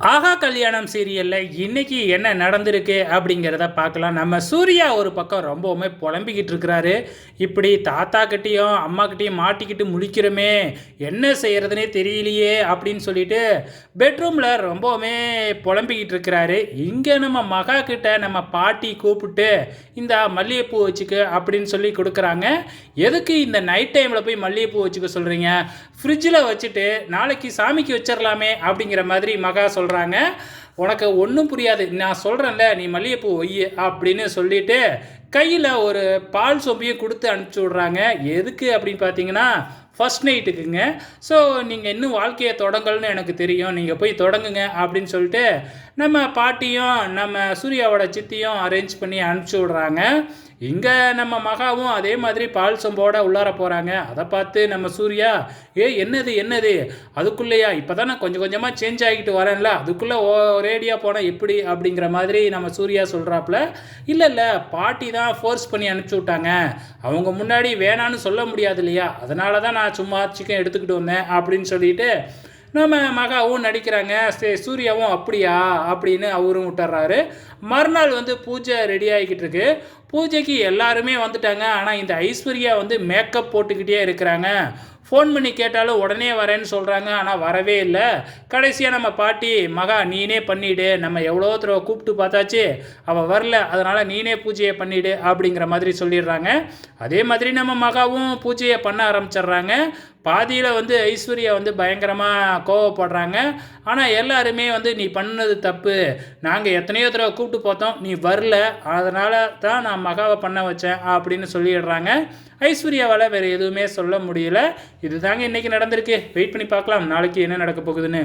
ஆஹா கல்யாணம் சீரியலில் இன்னைக்கு என்ன நடந்திருக்கு அப்படிங்கிறத பார்க்கலாம். நம்ம சூர்யா ஒரு பக்கம் ரொம்பவுமே புலம்பிக்கிட்டு இருக்கிறாரு. இப்படி தாத்தா கிட்டேயும் அம்மா கிட்டேயும் மாட்டிக்கிட்டு முழிக்கிறோமே, என்ன செய்கிறதுனே தெரியலையே அப்படின்னு சொல்லிட்டு பெட்ரூமில் ரொம்பவுமே புலம்பிக்கிட்டு இருக்கிறாரு. இங்கே நம்ம மகா கிட்ட நம்ம பாட்டி கூப்பிட்டு இந்த மல்லிகைப்பூ வச்சுக்க அப்படின்னு சொல்லி கொடுக்குறாங்க. எதுக்கு இந்த நைட் டைமில் போய் மல்லிகைப்பூ வச்சுக்க சொல்கிறீங்க, ஃப்ரிட்ஜில் வச்சுட்டு நாளைக்கு சாமிக்கு வச்சிடலாமே அப்படிங்கிற மாதிரி மகா சொல்கிறாங்க. உனக்கு ஒன்றும் புரியாது, நான் சொல்கிறேன்ல நீ மல்லிகைப்பூ ஒய் அப்படின்னு சொல்லிட்டு கையில் ஒரு பால் சொம்பியும் கொடுத்து அனுப்பிச்சி விட்றாங்க. எதுக்கு அப்படின்னு பார்த்தீங்கன்னா ஃபஸ்ட் நைட்டுக்குங்க. ஸோ நீங்கள் இன்னும் வாழ்க்கையை தொடங்கல்னு எனக்கு தெரியும், நீங்கள் போய் தொடங்குங்க அப்படின்னு சொல்லிட்டு நம்ம பாட்டியும் நம்ம சூர்யாவோட சித்தியும் அரேஞ்ச் பண்ணி அனுப்பிச்சி விட்றாங்க. இங்கே நம்ம மகாவும் அதே மாதிரி பால் சொம்போட உள்ளார போகிறாங்க. அதை பார்த்து நம்ம சூர்யா, என்னது என்னது அதுக்குள்ளேயா, இப்போ தான் நான் கொஞ்சம் கொஞ்சமாக சேஞ்ச் ஆகிட்டு வரேன்ல, அதுக்குள்ளே ஒரேடியாக போனால் எப்படி அப்படிங்கிற மாதிரி நம்ம சூர்யா சொல்கிறாப்புல. இல்லை இல்லை, பாட்டி தான் ஃபோர்ஸ் பண்ணி அனுப்பிச்சி விட்டாங்க, அவங்க முன்னாடி வேணான்னு சொல்ல முடியாது இல்லையா, அதனால தான் நான் சும்மா சிக்கன் எடுத்துக்கிட்டு வந்தேன் அப்படின்னு சொல்லிட்டு நம்ம மகாவும் நடிக்கிறாங்க. சூர்யாவும் அப்படியா அப்படின்னு அவரும் விட்டுறாரு. மறுநாள் பூஜை ரெடி ஆகிக்கிட்டு இருக்கு. பூஜைக்கு எல்லாருமே வந்துட்டாங்க. ஆனால் இந்த ஐஸ்வர்யா மேக்கப் போட்டுக்கிட்டே இருக்கிறாங்க. ஃபோன் பண்ணி கேட்டாலும் உடனே வரேன்னு சொல்கிறாங்க, ஆனால் வரவே இல்லை. கடைசியாக நம்ம பாட்டி, மகா நீனே பண்ணிவிடு, நம்ம எவ்வளோ தடவை கூப்பிட்டு பார்த்தாச்சு அவள் வரல, அதனால் நீனே பூஜையை பண்ணிவிடு அப்படிங்கிற மாதிரி சொல்லிடுறாங்க. அதே மாதிரி நம்ம மகாவும் பூஜையை பண்ண ஆரம்பிச்சிடுறாங்க. பாதியில் ஐஸ்வர்யா பயங்கரமாக கோவப்படுறாங்க. ஆனால் எல்லாருமே நீ பண்ணது தப்பு, நாங்கள் எத்தனையோ தடவை கூப்பிட்டு பார்த்தோம், நீ வரல, அதனால தான் நான் மகாவை பண்ண வச்சேன் அப்படின்னு சொல்லிடுறாங்க. ஐஸ்வர்யாவால் வேறு எதுவுமே சொல்ல முடியல. இதுதாங்க இன்றைக்கி நடந்திருக்கு. வெயிட் பண்ணி பார்க்கலாம் நாளைக்கு என்ன நடக்க போகுதுன்னு.